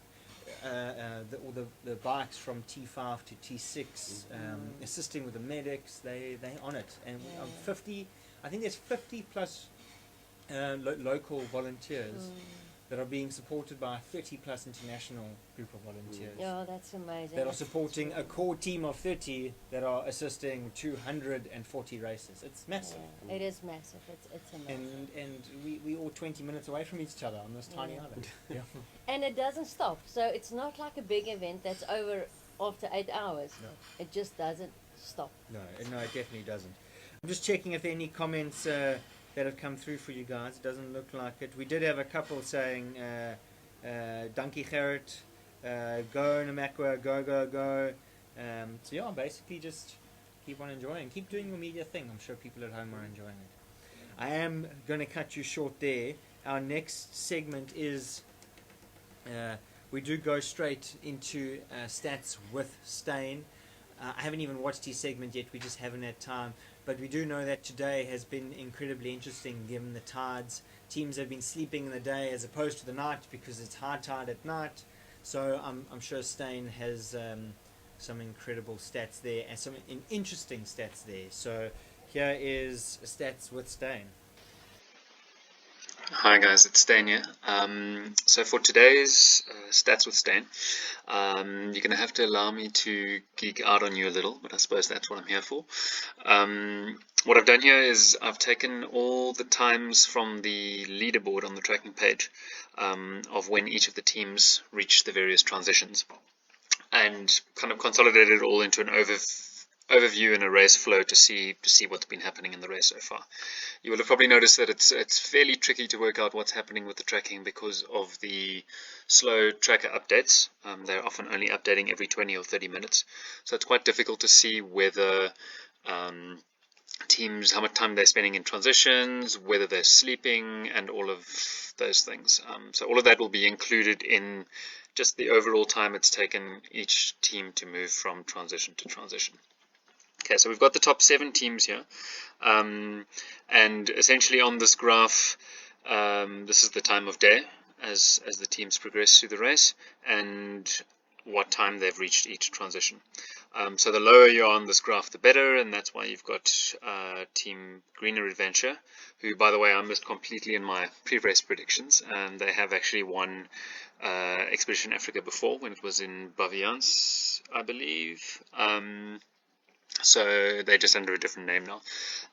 Speaker 1: all the bikes from T5 to T6, assisting with the medics. They on it. And 50, I think there's 50 plus local volunteers that are being supported by a 30 plus international group of volunteers.
Speaker 4: Yeah, that's amazing.
Speaker 1: That are supporting a core team of 30 that are assisting 240 races. It's massive.
Speaker 4: Yeah, it is massive. It's amazing.
Speaker 1: And we all 20 minutes away from each other on this tiny island.
Speaker 4: And it doesn't stop. So it's not like a big event that's over after 8 hours.
Speaker 1: No.
Speaker 4: It just doesn't stop.
Speaker 1: No, it definitely doesn't. I'm just checking if there are any comments that have come through for you guys. It doesn't look like it. We did have a couple saying, Dankie Gerrit, go Namakwa, go. So yeah, basically just keep on enjoying. Keep doing your media thing. I'm sure people at home are enjoying it. I am going to cut you short there. Our next segment is, we do go straight into stats with Stain. I haven't even watched his segment yet. We just haven't had time. But we do know that today has been incredibly interesting given the tides. Teams have been sleeping in the day as opposed to the night because it's high tide at night. So I'm sure Stain has some incredible stats there and some interesting stats there. So here is stats with Stain.
Speaker 2: Hi guys, it's Stain here. So for today's stats with Stain, you're going to have to allow me to geek out on you a little, but I suppose that's what I'm here for. What I've done here is I've taken all the times from the leaderboard on the tracking page of when each of the teams reached the various transitions, and kind of consolidated it all into an overview and a race flow to see what's been happening in the race so far. You will have probably noticed that it's fairly tricky to work out what's happening with the tracking because of the slow tracker updates. They're often only updating every 20 or 30 minutes, so it's quite difficult to see whether teams, how much time they're spending in transitions, whether they're sleeping, and all of those things. So all of that will be included in just the overall time it's taken each team to move from transition to transition. Okay, so we've got the top 7 teams here, and essentially on this graph, this is the time of day as the teams progress through the race, and what time they've reached each transition. So the lower you're on this graph, the better, and that's why you've got Team Greener Adventure, who, by the way, I missed completely in my pre-race predictions, and they have actually won Expedition Africa before, when it was in Baviance, I believe. So they're just under a different name now,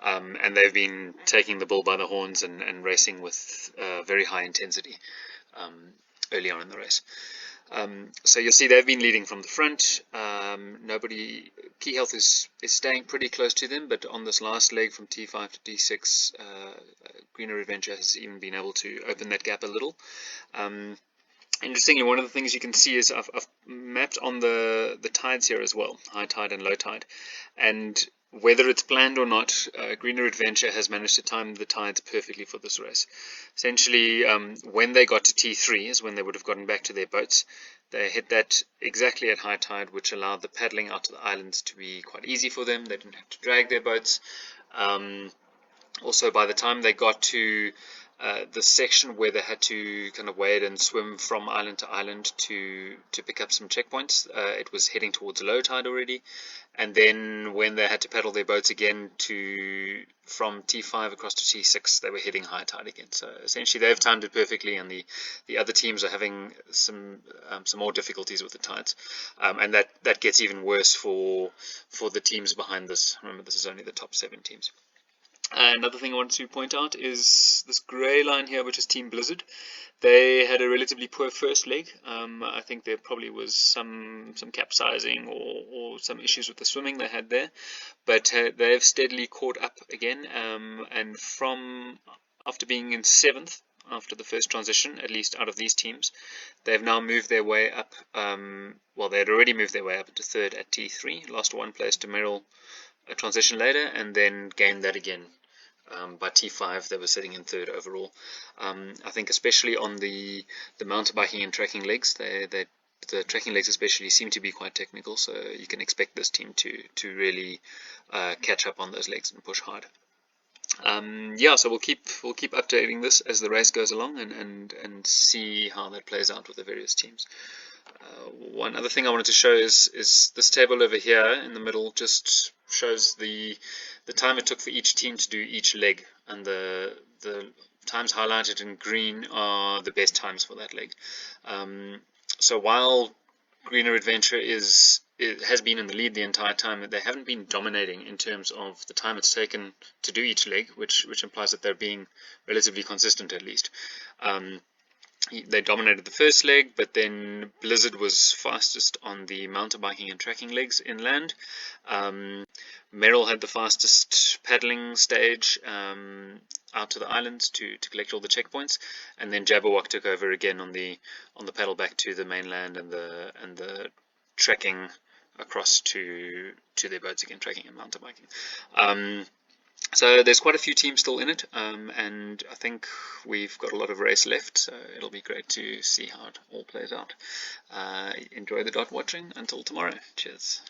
Speaker 2: and they've been taking the bull by the horns and racing with very high intensity early on in the race. So you'll see they've been leading from the front. Key Health is staying pretty close to them, but on this last leg from T5 to T6, Greener Adventure has even been able to open that gap a little. Interestingly, one of the things you can see is I've mapped on the tides here as well, high tide and low tide, and whether it's planned or not, Greener Adventure has managed to time the tides perfectly for this race. Essentially, when they got to T3 is when they would have gotten back to their boats. They hit that exactly at high tide, which allowed the paddling out to the islands to be quite easy for them. They didn't have to drag their boats. Also, by the time they got to the section where they had to kind of wade and swim from island to island to pick up some checkpoints, it was heading towards low tide already. And then when they had to paddle their boats again from T5 across to T6, they were hitting high tide again. So essentially they've timed it perfectly, and the other teams are having some more difficulties with the tides. And that gets even worse for the teams behind this. Remember, this is only the top 7 teams. Another thing I wanted to point out is this grey line here, which is Team Blizzard. They had a relatively poor first leg. I think there probably was some capsizing or some issues with the swimming they had there, but they've steadily caught up again. And after being in 7th after the first transition, at least out of these teams. They've now moved their way up, well, they had already moved their way up into third at T3, lost one place to Merrill a transition later, and then gained that again. By T5, they were sitting in third overall. I think especially on the mountain biking and trekking legs, the trekking legs especially seem to be quite technical, so you can expect this team to really catch up on those legs and push hard. Yeah, so we'll keep updating this as the race goes along and see how that plays out with the various teams. One other thing I wanted to show is this table over here in the middle just shows the time it took for each team to do each leg, and the times highlighted in green are the best times for that leg. So while Greener Adventure has been in the lead the entire time, they haven't been dominating in terms of the time it's taken to do each leg, which implies that they're being relatively consistent at least. They dominated the first leg, but then Blizzard was fastest on the mountain biking and trekking legs inland. Merrill had the fastest paddling stage out to the islands to collect all the checkpoints, and then Jabberwock took over again on the paddle back to the mainland and the trekking across to their boats again, trekking and mountain biking. So there's quite a few teams still in it, and I think we've got a lot of race left, so it'll be great to see how it all plays out. Enjoy the dot watching. Until tomorrow. Cheers.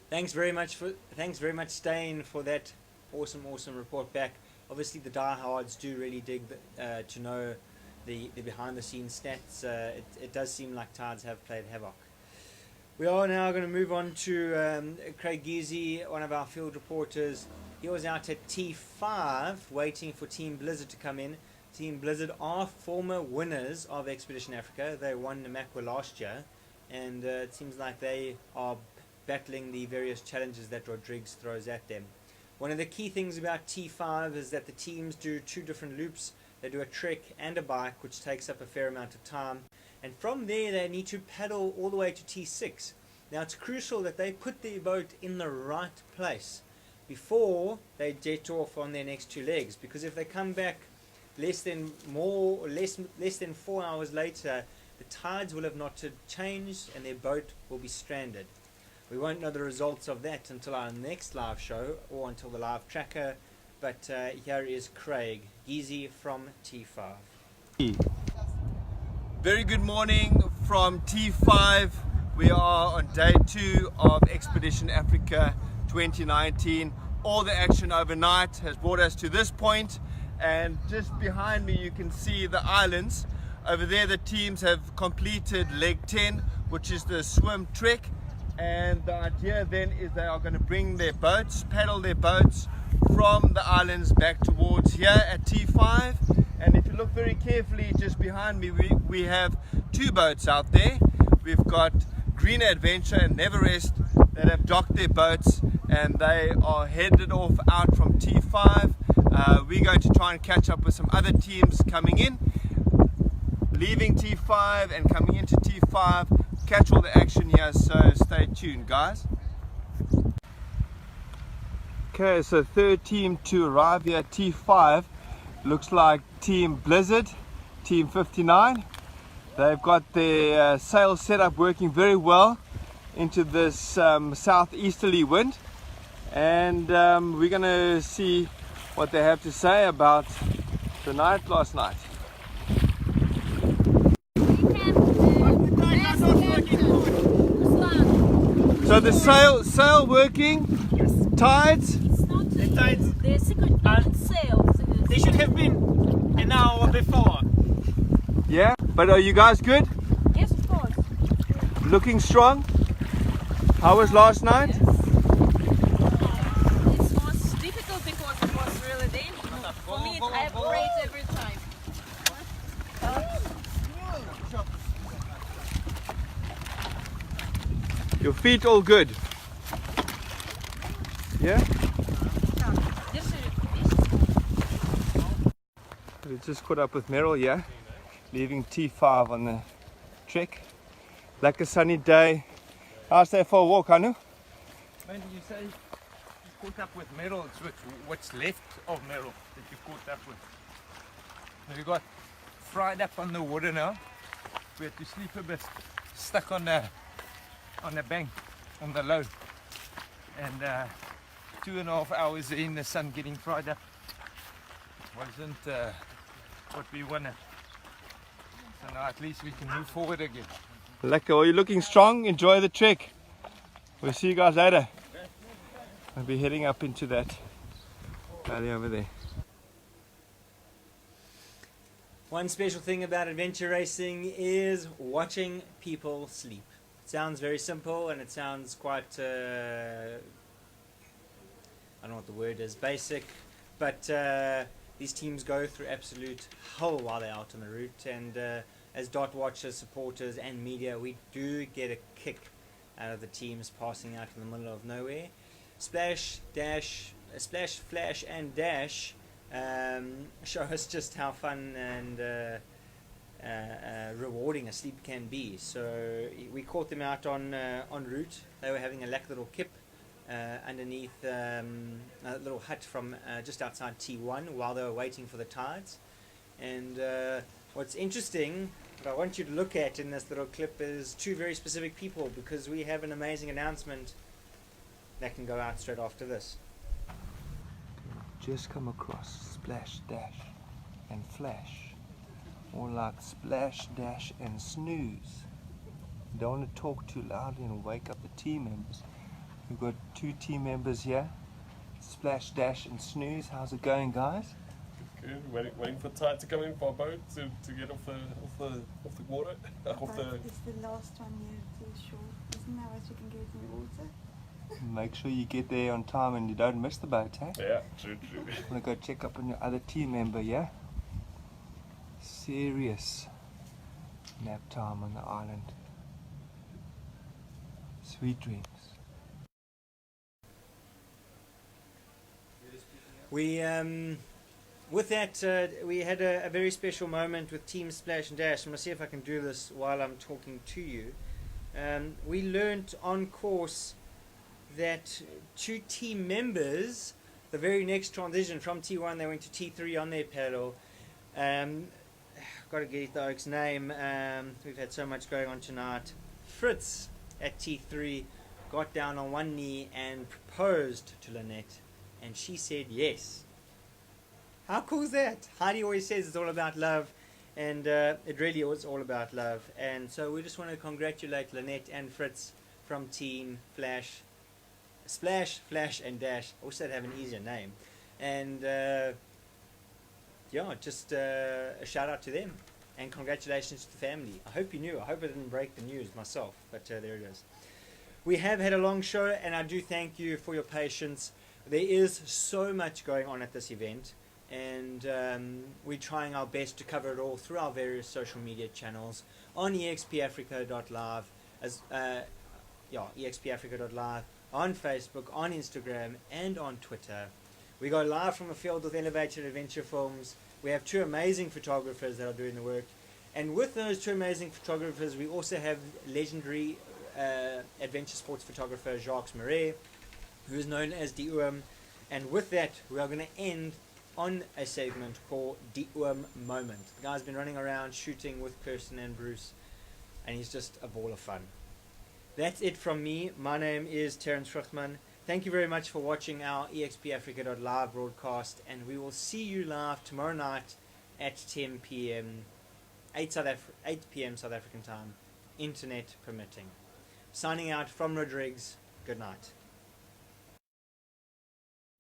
Speaker 1: Thanks very much, Stain, for that awesome report back. Obviously, the diehards do really dig to know the behind-the-scenes stats. It does seem like tides have played havoc. We are now going to move on to Craig Giese, one of our field reporters. He was out at T5 waiting for Team Blizzard to come in. Team Blizzard are former winners of Expedition Africa. They won Namakwa last year, and it seems like they are battling the various challenges that Rodrigues throws at them. One of the key things about T5 is that the teams do two different loops. They do a trek and a bike, which takes up a fair amount of time, and from there they need to paddle all the way to T6. Now it's crucial that they put their boat in the right place before they jet off on their next two legs, because if they come back less than 4 hours later, the tides will have not changed and their boat will be stranded. We won't know the results of that until our next live show or until the live tracker, but here is Craig Giese from T5.
Speaker 16: Very good morning from T5. We are on day 2 of Expedition Africa 2019. All the action overnight has brought us to this point, and just behind me you can see the islands. Over there the teams have completed leg 10, which is the swim trek. And the idea then is they are going to bring their boats, paddle their boats from the islands back towards here at T5. And if you look very carefully just behind me, we have two boats out there. We've got Greener Adventure and Never Rest that have docked their boats, and they are headed off out from T5. We're going to try and catch up with some other teams coming in, leaving T5 and coming into T5. Catch all the action here, so stay tuned, guys. Okay, so third team to arrive here at T5 looks like Team Blizzard, Team 59. They've got their sails set up working very well into this southeasterly wind, and we're going to see what they have to say about the night last night. So the sail working? Yes. Tides?
Speaker 6: It's not the tides. The second sails. They should have been an hour before.
Speaker 16: Yeah, but are you guys good?
Speaker 6: Yes, of course.
Speaker 16: Looking strong? How was last night?
Speaker 6: Yes. It was difficult because it was really dangerous. For me, I operate every time.
Speaker 16: Your feet all good? Yeah?
Speaker 6: Yes, sir.
Speaker 16: We just caught up with Meryl here, leaving T5 on the trek. Like a sunny day. How's that for a walk, Anu?
Speaker 8: Man, you say you caught up with Meryl, it's what's left of Meryl that you caught up with. We got fried up on the water now. We had to sleep a bit, stuck on the bank, on the load. And 2.5 hours in the sun getting fried up. Wasn't what we wanted. So now at least we can move forward again.
Speaker 16: Lekker, well, you're looking strong. Enjoy the trek. We'll see you guys later. I'll be heading up into that valley over there.
Speaker 1: One special thing about adventure racing is watching people sleep. It sounds very simple and it sounds quite, I don't know what the word is, basic, but these teams go through absolute hell while they're out on the route, and as dot watchers, supporters and media, we do get a kick out of the teams passing out in the middle of nowhere. Splash, flash and dash show us just how fun and rewarding a sleep can be. So we caught them out en route. They were having a little kip underneath a little hut from just outside T1 while they were waiting for the tides. And what's interesting, what I want you to look at in this little clip, is two very specific people, because we have an amazing announcement that can go out straight after this.
Speaker 16: Just come across splash, dash and flash. More like splash, dash and snooze. Don't want to talk too loudly and wake up the team members. We've got 2 team members here. Splash, dash and snooze. How's it going, guys?
Speaker 22: Good. Waiting for tide to come in for a boat to get off the water.
Speaker 19: It's the last one here, too short. Isn't that what you can get in the water?
Speaker 16: Make sure you get there on time and you don't miss the boat, eh?
Speaker 22: Yeah, true.
Speaker 16: I'm gonna go check up on your other team member, yeah? Serious nap time on the island. Sweet dreams.
Speaker 1: We with that we had a very special moment with Team Splash and Dash. I'm going to see if I can do this while I'm talking to you. We learnt on course that 2 team members, the very next transition from T1, they went to T3 on their paddle. Got to get the oak's name. We've had so much going on tonight. Fritz at T3 got down on one knee and proposed to Lynette, and she said yes. How cool is that? Heidi always says it's all about love, and it really was all about love. And so we just want to congratulate Lynette and Fritz from Team Splash, Flash and Dash. I wish they'd have an easier name. And yeah, just a shout out to them and congratulations to the family. I hope you knew. I hope I didn't break the news myself, but there it is. We have had a long show, and I do thank you for your patience. There is so much going on at this event, and we're trying our best to cover it all through our various social media channels on ExpAfrica.Live, ExpAfrica.Live, on Facebook, on Instagram, and on Twitter. We go live from a field with Elevated Adventure Films. We have 2 amazing photographers that are doing the work, and with those 2 amazing photographers, we also have legendary adventure sports photographer Jacques Marais, who is known as DUM. And with that, we are going to end on a segment called DUM Moment. The guy's been running around shooting with Kirsten and Bruce, and he's just a ball of fun. That's it from me. My name is Terence Fruchtman. Thank you very much for watching our ExpAfrica.Live broadcast, and we will see you live tomorrow night at 10 p.m. 8 p.m. South African time, internet permitting. Signing out from Rodrigues. Good night.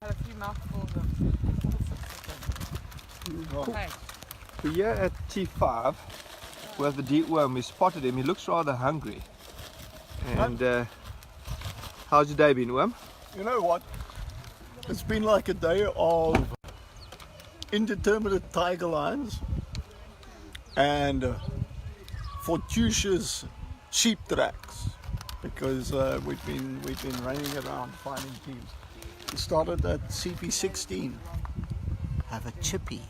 Speaker 19: Had a few mouthfuls of
Speaker 16: Cool. So here at T5, where the deep worm, we spotted him. He looks rather hungry. And how's your day been, Worm?
Speaker 23: You know what? It's been like a day of indeterminate tiger lions and fortuitous sheep tracks, because we've been running around finding teams. We started at CP16. Have a chippy.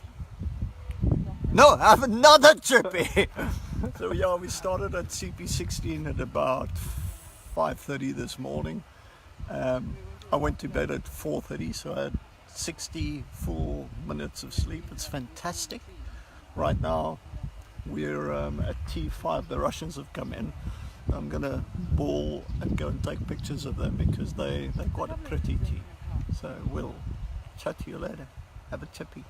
Speaker 23: No, have another chippy. So yeah, we started at CP16 at about 5:30 this morning. I went to bed at 4:30, so I had 64 minutes of sleep. It's fantastic. Right now we're at T5. The Russians have come in. I'm gonna ball and go and take pictures of them because they're quite a pretty team. So we'll chat to you later. Have a chippy.